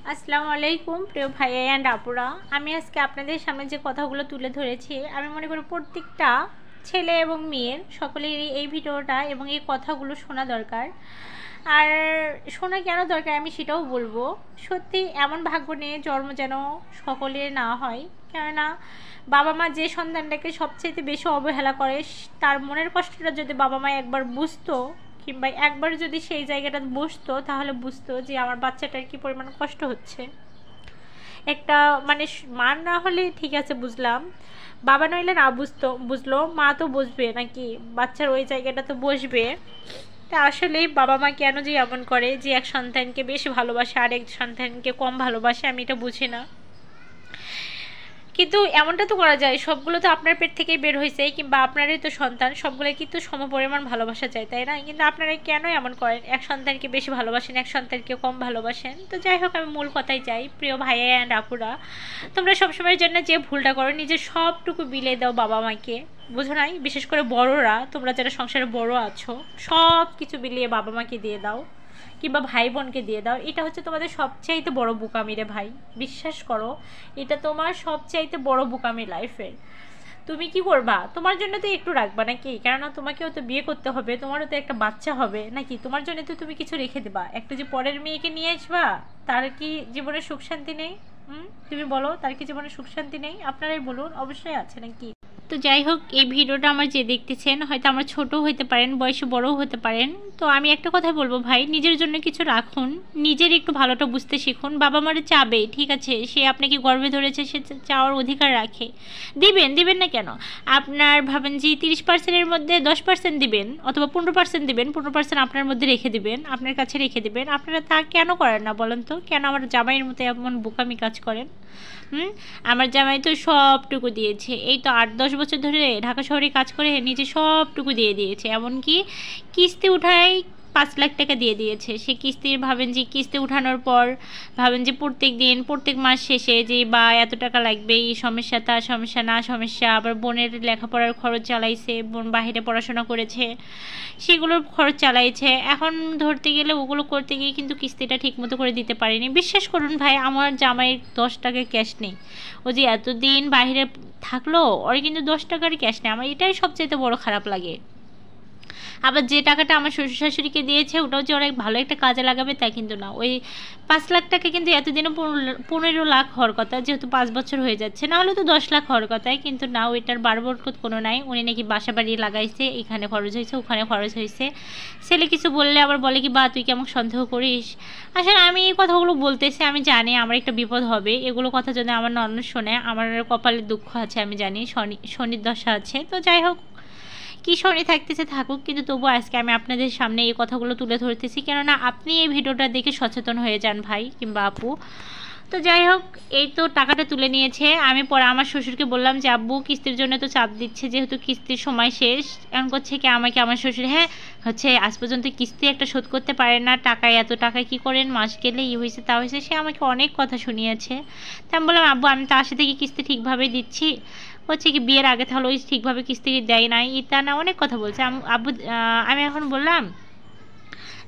আসসালামু আলাইকুম প্রিয় ভাইয়া অ্যান্ড আপুরা। আমি আজকে আপনাদের সামনে যে কথাগুলো তুলে ধরেছি, আমি মনে করি প্রত্যেকটা ছেলে এবং মেয়ের সকলেরই এই ভিডিওটা এবং এই কথাগুলো শোনা দরকার। আর শোনা কেন দরকার আমি সেটাও বলবো। সত্যি এমন ভাগ্য নিয়ে জন্ম যেন সকলের না হয়, কেননা বাবা মা যে সন্তানটাকে সবচেয়ে বেশি অবহেলা করে, তার মনের কষ্টটা যদি বাবা মা একবার বুঝতো, কিংবা একবার যদি সেই জায়গাটা বসতো, তাহলে বুঝতো যে আমার বাচ্চাটার কী পরিমাণ কষ্ট হচ্ছে। একটা মানে মা না হলে ঠিক আছে বুঝলাম, বাবা নইলে না বুঝলো মা তো বুঝবে নাকি, বাচ্চার ওই জায়গাটা তো বসবে। তা আসলেই বাবা মা কেন যে এমন করে যে এক সন্তানকে বেশি ভালোবাসে আর এক সন্তানকে কম ভালোবাসে, আমি এটা বুঝি না। কিন্তু এমনটা তো করা যায়, সবগুলো তো আপনার পেট থেকেই বের হয়েছে, কিংবা আপনারই তো সন্তান, সবগুলো কিন্তু সমপরিমাণ ভালোবাসা চাই, তাই না? কিন্তু আপনারা কেন এমন করেন, এক সন্তানকে বেশি ভালোবাসেন এক সন্তানকে কম ভালোবাসেন। তো যাই হোক, আমি মূল কথাই যাই, প্রিয় ভাইয়া অ্যান্ড আপুরা, তোমরা সবসময়ের জন্য যে ভুলটা করো, নিজের সবটুকু বিলিয়ে দাও বাবা মাকে। বুঝো নাই, বিশেষ করে বড়রা, তোমরা যারা সংসারে বড় আছো, সব কিছু বিলিয়ে বাবা মাকে দিয়ে দাও কিংবা ভাই বোনকে দিয়ে দাও। এটা হচ্ছে তোমাদের সবচাইতে বড় বোকামি রে ভাই, বিশ্বাস করো, এটা তোমার সবচাইতে বড় বোকামি লাইফের। তুমি কি করবা, তোমার জন্য তো একটু রাখবা নাকি? কেননা তোমাকেও তো বিয়ে করতে হবে, তোমারও তো একটা বাচ্চা হবে নাকি, তোমার জন্য তো তুমি কিছু রেখে দেবা। একটা যে পরের মেয়েকে নিয়ে আসবা, তার কি জীবনে সুখ শান্তি নেই? তুমি বলো, তার কি জীবনে সুখ শান্তি নেই? আপনারাই বলুন, অবশ্যই আছে নাকি? তো যাই হোক, এই ভিডিওটা আমার যে দেখতেছেন, হয়তো আমার ছোট হতে পারেন, বয়সে বড়ও হতে পারেন, তো আমি একটা কথাই বলবো ভাই, নিজের জন্য কিছু রাখুন, নিজের একটু ভালোটা বুঝতে শিখুন। বাবা মারে চাবে, ঠিক আছে, সে আপনাকে গর্বে ধরেছে, সে চাওয়ার অধিকার রাখে, দিবেন না কেন? আপনার ভাবেন যে 30%-এর মধ্যে 10% দিবেন অথবা 15% দিবেন, 15% আপনার মধ্যে রেখে দিবেন, আপনার কাছে রেখে দিবেন। আপনারা তা কেন করেন না বলেন তো? কেন আমার জামাইয়ের মতো এমন বোকামি কাজ করেন? আমার জামাই তো সবটুকু দিয়েছে, এই তো 8-10 বছর ধরে ঢাকা শহরে কাজ করে নিজে সবটুকু দিয়ে দিয়েছে, এমনকি কিস্তি উঠায় 5 লাখ টাকা দিয়ে দিয়েছে। সে কিস্তির ভাবেন যে কিস্তি উঠানোর পর ভাবেন যে প্রত্যেক মাস শেষে যে বা এত টাকা লাগবে, এই সমস্যা তা সমস্যা না সমস্যা, আবার বোনের লেখাপড়ার খরচ চালাইছে, বোন বাইরে পড়াশোনা করেছে, সেগুলোর খরচ চালাইছে। এখন ধরতে গেলে ওগুলো করতে গিয়ে কিন্তু কিস্তিটা ঠিকমতো করে দিতে পারিনি। বিশ্বাস করুন ভাই, আমার জামাইয়ের 10 টাকা ক্যাশ নেই। ও যে এতদিন বাইরে থাকলো, ওর কিন্তু 10 টাকার ক্যাশ নেই। আমার এটাই সবচেয়ে বড় খারাপ লাগে। আবার যে টাকাটা আমার শ্বশুর শাশুড়িকে দিয়েছে, ওটাও যে অনেক ভালো একটা কাজে লাগাবে তা কিন্তু না। ওই 5 লাখ টাকা কিন্তু এতদিনও 15 লাখ হওয়ার কথা, যেহেতু 5 বছর হয়ে যাচ্ছে, না হলে তো 10 লাখ হওয়ার কথাই, কিন্তু না, ওইটার বারবরকত কোনো নাই। উনি নাকি বাসা বাড়ি লাগাইছে, এখানে খরচ হয়েছে, ওখানে খরচ হয়েছে। ছেলে কিছু বললে আবার বলে কি, বা তুই কেমন সন্দেহ করিস? আসলে আমি এই কথাগুলো বলতেছি, আমি জানি আমার একটা বিপদ হবে, এগুলো কথা যদি আমার ননদ শোনে, আমার কপালে দুঃখ আছে, আমি জানি শনির দশা আছে। তো যাই হোক, কী শনি থাকতেছে থাকুক, কিন্তু তবু আজকে আমি আপনাদের সামনে এই কথাগুলো তুলে ধরতেছি, কেননা আপনি এই ভিডিওটা দেখে সচেতন হয়ে যান ভাই কিংবা আপু। তো যাই হোক, এই তো টাকাটা তুলে নিয়েছে। আমি পরে আমার শ্বশুরকে বললাম যে আব্বু কিস্তির জন্য তো চাপ দিচ্ছে, যেহেতু কিস্তির সময় শেষ, এমন করছে কি আমাকে, আমার শ্বশুর, হ্যাঁ হচ্ছে আজ পর্যন্ত কিস্তি একটা শোধ করতে পারে না, টাকায় এত টাকা কি করেন, মাস গেলে ই হয়েছে তা হয়েছে, সে আমাকে অনেক কথা শুনিয়েছে। তা আমি বললাম আব্বু, আমি তার সাথে কি কিস্তি ঠিকভাবে দিচ্ছি? হচ্ছে কি বিয়ের আগে তাহলে ওই ঠিকভাবে কিস্তি দেয় নাই, ইতা না, অনেক কথা বলছে। আব্বু, আমি এখন বললাম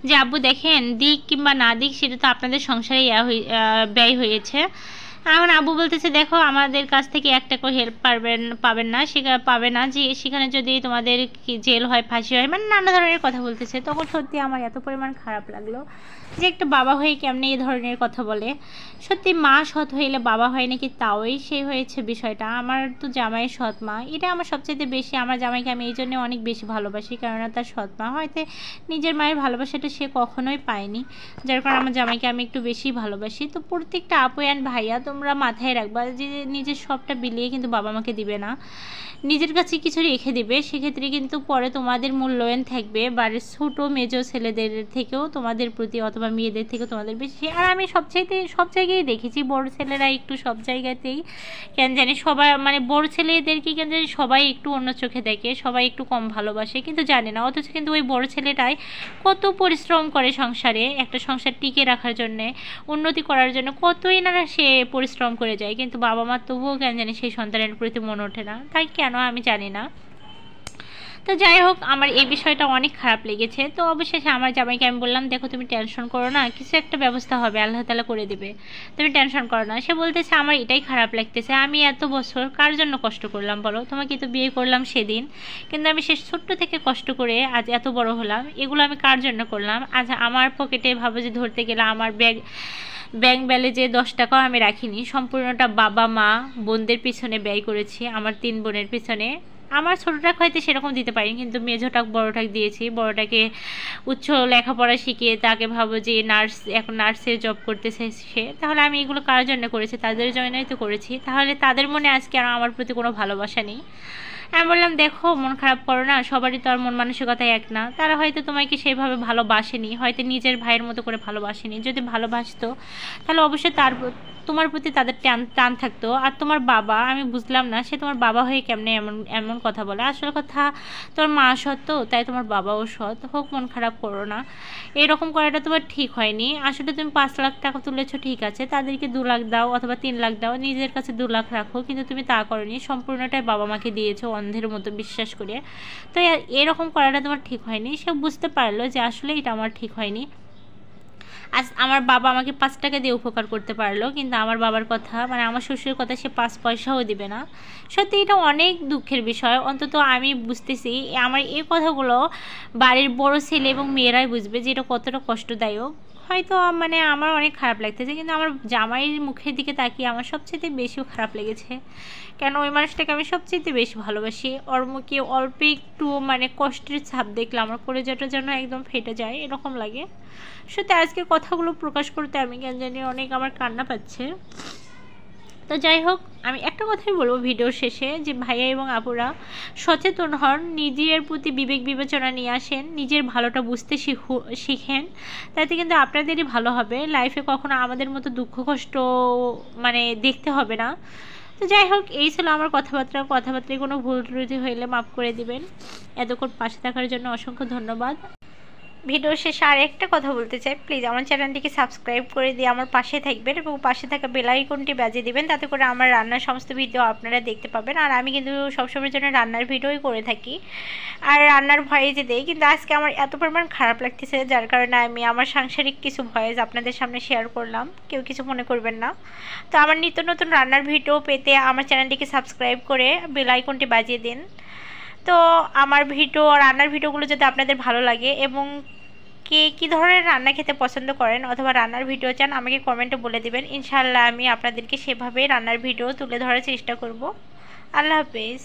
যে আব্বু দেখেন, দিক কিংবা না দিক সেটা তো আপনাদের সংসারে ব্যয় হয়েছে। এখন আব্বু বলতেছে, দেখো আমাদের কাছ থেকে 1 টাকা হেল্প পাবেন না, সেখানে পাবে না, যে সেখানে যদি তোমাদের জেল হয়, ফাঁসি হয়, মানে নানা ধরনের কথা বলতেছে। তখন সত্যি আমার এত পরিমাণ খারাপ লাগলো যে একটা বাবা হয়ে কেমনে এই ধরনের কথা বলে। সত্যি মা সৎ হইলে বাবা হয় নাকি, তাওই সেই হয়েছে বিষয়টা। আমার তো জামাইয়ের সৎ মা, এটা আমার সবচেয়ে বেশি, আমার জামাইকে আমি এই জন্য অনেক বেশি ভালোবাসি, কেননা তার সৎ মা হয়তো নিজের মায়ের ভালোবাসাটা সে কখনোই পায়নি, যার কারণে আমার জামাইকে আমি একটু বেশি ভালোবাসি। তো প্রত্যেকটা আপু অ্যান্ড ভাইয়া, তোমরা মাথায় রাখবা যে নিজের সবটা বিলিয়ে কিন্তু বাবা মাকে দিবে না, নিজের কাছে কিছু রেখে দিবে, সেক্ষেত্রে কিন্তু পরে তোমাদের মূল্যায়ন থাকবে বাড়ির ছোটো মেজো ছেলেদের থেকেও তোমাদের প্রতি, অথবা মেয়েদের থেকেও তোমাদের বেশি। আর আমি সব জায়গায় দেখেছি, বড় ছেলেরা একটু সব জায়গাতেই কেন জানি সবাই, মানে বড় ছেলেদেরকে কেন জানি সবাই একটু অন্য চোখে দেখে, সবাই একটু কম ভালোবাসে, কিন্তু জানে না, অথচ কিন্তু ওই বড় ছেলেটাই কত পরিশ্রম করে সংসারে, একটা সংসার টিকে রাখার জন্যে, উন্নতি করার জন্য কতই না সে পরিশ্রম করে যায়, কিন্তু বাবা মা তবুও কেন জানি সেই সন্তানের প্রতি মন ওঠে না, তাই কেন আমি জানি না। তো যাই হোক, আমার এই বিষয়টা অনেক খারাপ লেগেছে। তো অবশেষে আমার জামাইকে আমি বললাম, দেখো তুমি টেনশন করো না, কিছু একটা ব্যবস্থা হবে, আল্লাহ তাআলা করে দেবে, তুমি টেনশন করো না। সে বলতেছে আমার এটাই খারাপ লাগতেছে, আমি এত বছর কার জন্য কষ্ট করলাম বলো, তোমাকে তো বিয়ে করলাম সেদিন, কিন্তু আমি সে ছোট্ট থেকে কষ্ট করে আজ এত বড় হলাম, এগুলো আমি কার জন্য করলাম? আজ আমার পকেটে ভাবো যে ধরতে গেলে আমার ব্যাংক ব্যালেন্সে 10 টাকাও আমি রাখিনি, সম্পূর্ণটা বাবা মা বোনদের পিছনে ব্যয় করেছি, আমার 3 বোনের পিছনে। আমার ছোটোটাকে হয়তো সেরকম দিতে পারি, কিন্তু মেজোটাক বড়োটাকে দিয়েছি। বড়োটাকে উচ্চ লেখাপড়া শিখিয়ে তাকে ভাবো যে নার্স, এখন নার্সের জব করতেছে সে, তাহলে আমি এগুলো কার জন্য করেছি? তাদের জন্যই তো করেছি। তাহলে তাদের মনে আজকে আর আমার প্রতি কোনো ভালোবাসা নেই। আমি বললাম, দেখো মন খারাপ করো না, সবারই তো আর মন মানসিকতা এক না। তারা হয়তো তোমাকে সেইভাবে ভালোবাসেনি, হয়তো নিজের ভাইয়ের মতো করে ভালোবাসেনি। যদি ভালোবাসতো তাহলে অবশ্যই তোমার প্রতি তাদের টান থাকতো। আর তোমার বাবা, আমি বুঝলাম না সে তোমার বাবা হয়ে কেমনে এমন এমন কথা বলে। আসল কথা, তোমার মা সৎ তো, তাই তোমার বাবাও সৎ হোক, মন খারাপ করো না। এরকম করাটা তোমার ঠিক হয়নি। আসলে তুমি 5 লাখ টাকা তুলেছো ঠিক আছে, তাদেরকে 2 লাখ দাও অথবা 3 লাখ দাও, নিজের কাছে 2 লাখ রাখো, কিন্তু তুমি তা করোনি, সম্পূর্ণটাই বাবা মাকে দিয়েছো অন্ধের মতো বিশ্বাস করে। তো এরকম করাটা তোমার ঠিক হয়নি। সে বুঝতে পারলো যে আসলে এটা আমার ঠিক হয়নি। আজ আমার বাবা আমাকে 5 টাকা দিয়ে উপকার করতে পারলো, কিন্তু আমার বাবার কথা, মানে আমার শ্বশুরের কথা, সে 5 পয়সাও দিবে না। সত্যি এটা অনেক দুঃখের বিষয়। অন্তত আমি বুঝতেছি আমার এই কথাগুলো বাড়ির বড় ছেলে এবং মেয়েরাই বুঝবে যে এটা কতটা কষ্টদায়ক। হয়তো মানে আমার অনেক খারাপ লাগতেছে, কিন্তু আমার জামাইয়ের মুখের দিকে তাকিয়ে আমার সবচেয়ে বেশি খারাপ লেগেছে। কেন, ওই মানুষটাকে আমি সবচেয়ে বেশি ভালোবাসি। ওর মুখে অল্প একটু মানে কষ্টের ছাপ দেখলে আমার কলেজাটা যেন একদম ফেটে যায়, এরকম লাগে। সত্যি আজকের কথাগুলো প্রকাশ করতে আমি কেন জানি অনেক আমার কান্না পাচ্ছে। তো যাই হোক, আমি একটা কথাই বলবো ভিডিওর শেষে, যে ভাইয়া এবং আপুরা সচেতন হন, নিজের প্রতি বিবেক বিবেচনা নিয়ে আসেন, নিজের ভালোটা বুঝতে শিখেন, তাতে কিন্তু আপনাদেরই ভালো হবে। লাইফে কখনো আমাদের মতো দুঃখ কষ্ট মানে দেখতে হবে না। তো যাই হোক, এই ছিল আমার কথাবার্তায় কোনো ভুল ত্রুটি হইলে মাফ করে দিবেন। এতক্ষণ পাশে থাকার জন্য অসংখ্য ধন্যবাদ। ভিডিও শেষে আর একটা কথা বলতে চাই, প্লিজ আমার চ্যানেলটিকে সাবস্ক্রাইব করে দিয়ে আমার পাশে থাকবেন এবং পাশে থাকা বেল আইকনটি বাজিয়ে দিবেন, তাতে করে আমার রান্নার সমস্ত ভিডিও আপনারা দেখতে পাবেন। আর আমি কিন্তু সবসময়ের জন্য রান্নার ভিডিওই করে থাকি, আর রান্নার ভয়েস দেই। কিন্তু আজকে আমার এত পরিমাণ খারাপ লাগতেছে, যার কারণে আমি আমার সাংসারিক কিছু ভয়েস আপনাদের সামনে শেয়ার করলাম, কেউ কিছু মনে করবেন না। তো আমার নিত্য নতুন রান্নার ভিডিও পেতে আমার চ্যানেলটিকে সাবস্ক্রাইব করে বেল আইকনটি বাজিয়ে দিন। তো আমার রান্নার ভিডিওগুলো যদি আপনাদের ভালো লাগে এবং কে কী ধরনের রান্না খেতে পছন্দ করেন অথবা রান্নার ভিডিও চান, আমাকে কমেন্টে বলে দিবেন। ইনশাআল্লাহ আমি আপনাদেরকে সেভাবে রান্নার ভিডিও তুলে ধরার চেষ্টা করব। আল্লাহ হাফেজ।